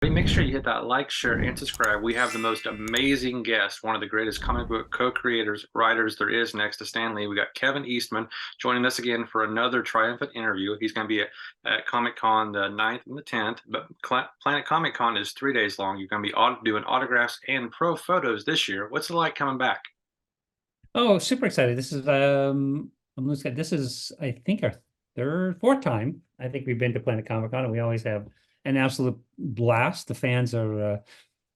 Make sure you hit that like, share, and subscribe. We have the most amazing guest, one of the greatest comic book co-creators, writers there is next to Stan Lee. We got Kevin Eastman joining us again for another triumphant interview. He's going to be at Comic Con the 9th and the 10th, but Planet Comic Con is 3 days long. You're going to be doing autographs and pro photos this year. What's it like coming back? Oh, super excited. I'm losing count. This is, I think, our fourth time. I think we've been to Planet Comic Con, and we always have an absolute blast. The fans are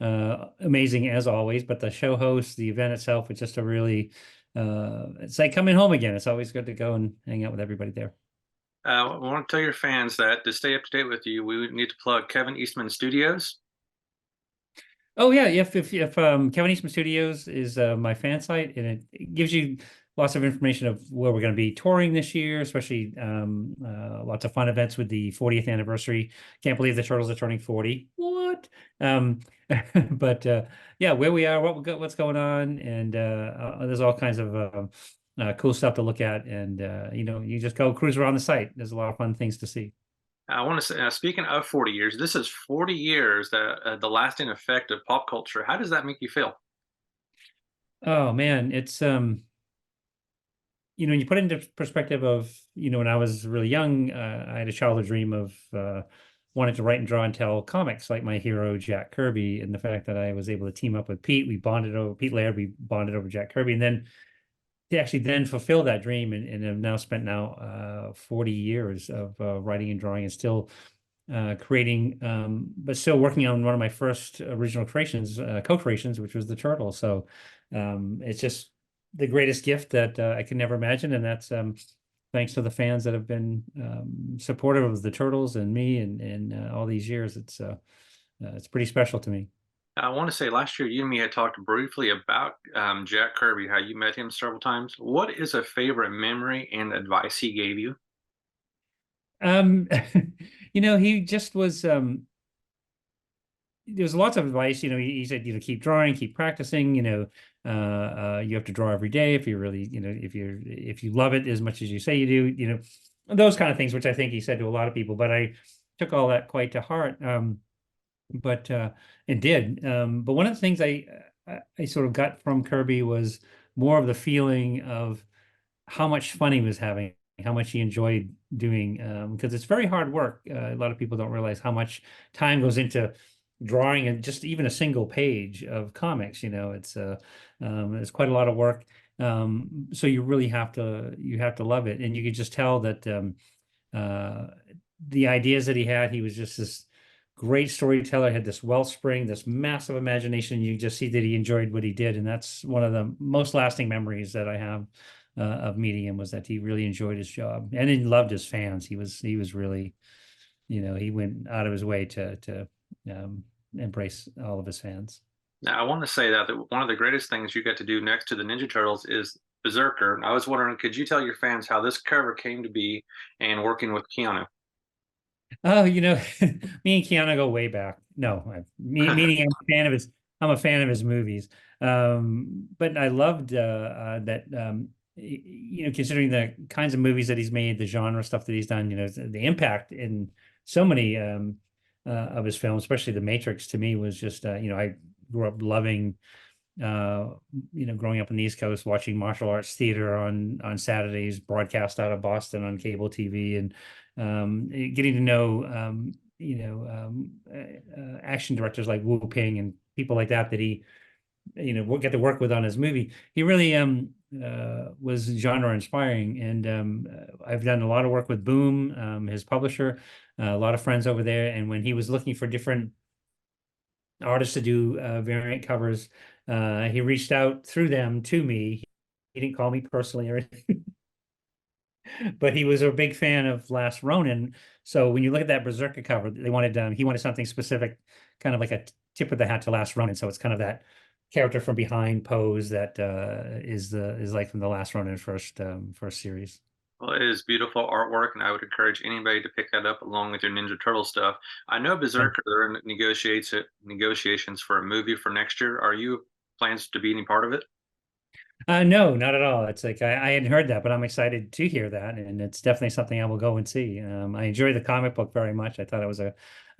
amazing as always, but the show hosts, the event itself, it's just a really, it's like coming home again. It's always good to go and hang out with everybody there. I want to tell your fans that to stay up to date with you, we need to plug Kevin Eastman Studios. Oh yeah, if Kevin Eastman Studios is my fan site, and it gives you lots of information of where we're going to be touring this year, especially lots of fun events with the 40th anniversary. Can't believe the Turtles are turning 40. What? Um, but yeah, where we are, what's going on, and there's all kinds of cool stuff to look at, and you just go cruise around the site. There's a lot of fun things to see. I want to say, speaking of 40 years, this is 40 years that the lasting effect of pop culture. How does that make you feel? Oh man, it's when you put it into perspective of, when I was really young, I had a childhood dream of wanting to write and draw and tell comics like my hero, Jack Kirby. And the fact that I was able to team up with Pete Laird, we bonded over Jack Kirby. And then to actually then fulfill that dream and have now spent 40 years of writing and drawing and still creating, but still working on one of my first original creations, co-creations, which was the turtle. So it's just the greatest gift that I can never imagine, and that's thanks to the fans that have been supportive of the turtles and me and all these years. It's pretty special to me. I want to say last year you and me had talked briefly about Jack Kirby, how you met him several times. What is a favorite memory and advice he gave you? Um, he just was. There was lots of advice. He said, keep drawing, keep practicing. You have to draw every day if you really, if you love it as much as you say you do. Those kind of things, which I think he said to a lot of people. But I took all that quite to heart. But it did. But one of the things I sort of got from Kirby was more of the feeling of how much fun he was having, how much he enjoyed doing, because it's very hard work. A lot of people don't realize how much time goes into drawing and just even a single page of comics. It's quite a lot of work. So you really have to love it, and you could just tell that uh, the ideas that he had, he was just this great storyteller, had this wellspring, this massive imagination. You just see that he enjoyed what he did, and that's one of the most lasting memories that I have of meeting him, was that he really enjoyed his job and he loved his fans. He was really, he went out of his way to embrace all of his fans. Now, I want to say that one of the greatest things you get to do next to the Ninja Turtles is Berserker. And I was wondering, could you tell your fans how this cover came to be and working with Keanu? Oh, me and Keanu go way back. No, meaning I'm a fan of his movies. But I loved that. Considering the kinds of movies that he's made, the genre stuff that he's done, the impact in so many of his films, especially The Matrix, to me was just, I grew up loving, growing up on the East Coast, watching martial arts theater on Saturdays, broadcast out of Boston on cable TV, and getting to know, action directors like Wu Ping and people like that he, get to work with on his movie. He really was genre inspiring, and I've done a lot of work with Boom, his publisher, a lot of friends over there, and when he was looking for different artists to do variant covers, he reached out through them to me. He didn't call me personally or anything, but he was a big fan of Last Ronin. So when you look at that Berserker cover, he wanted something specific, kind of like a tip of the hat to Last Ronin. So it's kind of that character from behind pose that is like from the Last Ronin first series. Well, it is beautiful artwork, and I would encourage anybody to pick that up along with your Ninja Turtle stuff. I know Thank Berserker, they're in negotiations for a movie for next year. Are you plans to be any part of it? No, not at all. It's like I hadn't heard that, but I'm excited to hear that, and it's definitely something I will go and see. I enjoy the comic book very much. I thought it was a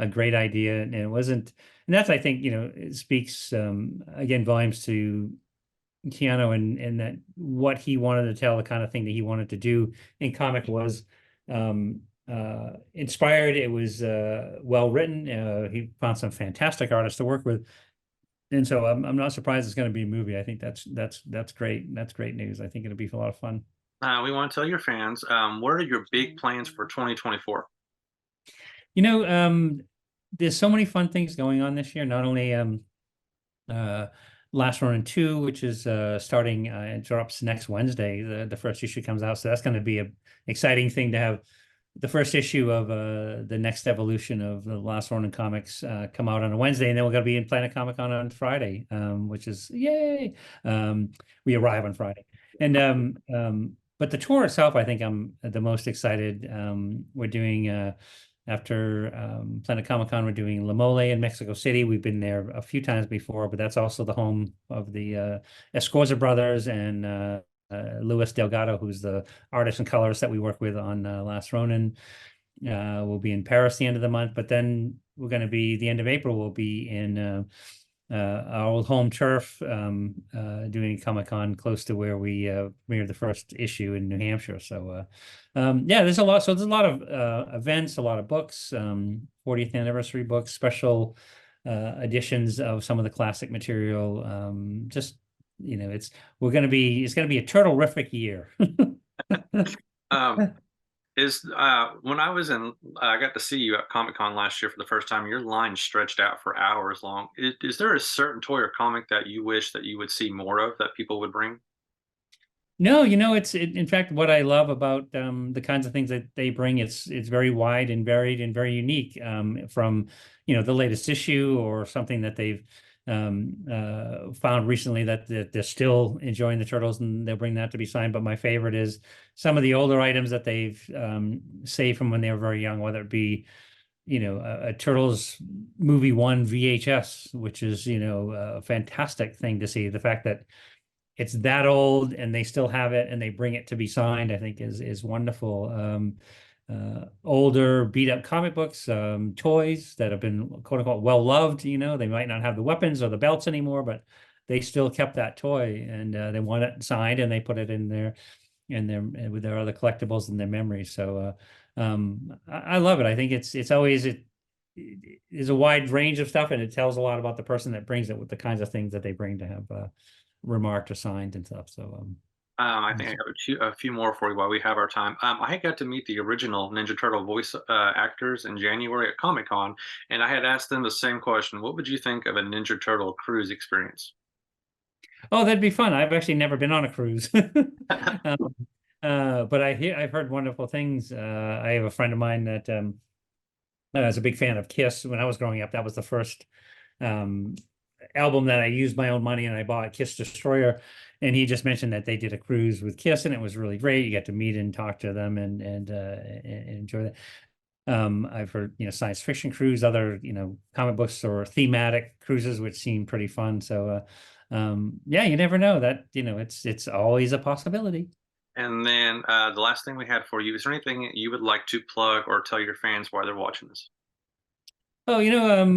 great idea, and it wasn't, and that's I think it speaks again volumes to Keanu and that what he wanted to tell, the kind of thing that he wanted to do in comic was um, inspired. It was well written. He found some fantastic artists to work with, and so I'm not surprised it's going to be a movie. I think that's great. That's great news. I think it'll be a lot of fun. We want to tell your fans, what are your big plans for 2024? You know, there's so many fun things going on this year. Not only uh, Last Ronin 2, which is starting, it drops next Wednesday. The first issue comes out, so that's going to be a exciting thing to have the first issue of the next evolution of the Last Ronin comics come out on a Wednesday, and then we're going to be in Planet Comic Con on Friday, which is yay. We arrive on Friday, and but the tour itself, I think I'm the most excited. We're doing after Planet Comic Con, we're doing La Mole in Mexico City. We've been there a few times before, but that's also the home of the Escorza brothers and Luis Delgado, who's the artist and colorist that we work with on Last Ronin. We'll be in Paris the end of the month, but then we're going to be the end of April. We'll be in our old home turf, doing Comic Con close to where we premiered the first issue in New Hampshire. So, yeah, there's a lot. So there's a lot of events, a lot of books, 40th anniversary books, special editions of some of the classic material. Just it's going to be a turtle-rific year. Um, is when I was in, I got to see you at Comic Con last year for the first time. Your line stretched out for hours long. Is there a certain toy or comic that you wish that you would see more of that people would bring? No, in fact what I love about the kinds of things that they bring. It's very wide and varied and very unique. From the latest issue or something that they've found recently that they're still enjoying the turtles and they'll bring that to be signed. But my favorite is some of the older items that they've saved from when they were very young, whether it be a Turtles movie one VHS, which is a fantastic thing to see. The fact that it's that old and they still have it and they bring it to be signed, I think is wonderful. Older beat up comic books, toys that have been quote unquote well loved. They might not have the weapons or the belts anymore, but they still kept that toy and they want it signed and they put it in their with their other collectibles and their memories. So I love it. I think it's always it is a wide range of stuff and it tells a lot about the person that brings it with the kinds of things that they bring to have remarked or signed and stuff. So I think I have a few more for you while we have our time. I got to meet the original Ninja Turtle voice actors in January at Comic Con, and I had asked them the same question. What would you think of a Ninja Turtle cruise experience? oh, that'd be fun. I've actually never been on a cruise. But I've heard wonderful things. I have a friend of mine that is a big fan of Kiss. When I was growing up, that was the first um, album that I used my own money and I bought, Kiss Destroyer. And he just mentioned that they did a cruise with Kiss and it was really great. You got to meet and talk to them and enjoy that. I've heard, science fiction cruise, other, comic books or thematic cruises, which seem pretty fun. So, yeah, you never know that, it's always a possibility. And then the last thing we had for you, is there anything you would like to plug or tell your fans while they're watching this? Oh,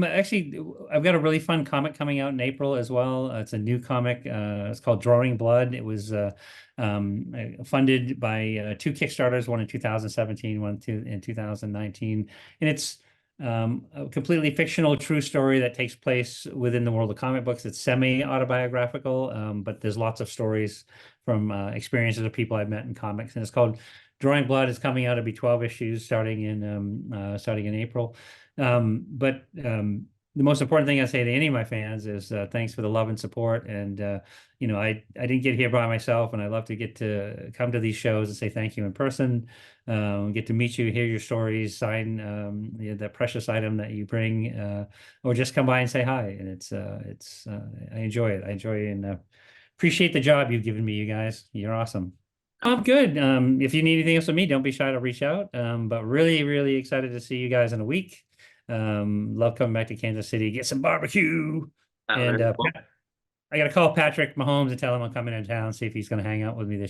actually, I've got a really fun comic coming out in April as well. It's a new comic. It's called Drawing Blood. It was funded by two Kickstarters, one in 2017, in 2019. And it's a completely fictional, true story that takes place within the world of comic books. It's semi-autobiographical, but there's lots of stories from experiences of people I've met in comics. And it's called Drawing Blood. It's coming out to be 12 issues starting in April. But the most important thing I say to any of my fans is thanks for the love and support. And I didn't get here by myself, and I love to get to come to these shows and say thank you in person. Get to meet you, hear your stories, sign that precious item that you bring, or just come by and say hi. And I enjoy it. I enjoy and appreciate the job you've given me, you guys. You're awesome. I'm good. If you need anything else from me, don't be shy to reach out. But really, really excited to see you guys in a week. Love coming back to Kansas City, get some barbecue. There And you go. I got to call Patrick Mahomes and tell him I'm coming in town, see if he's going to hang out with me this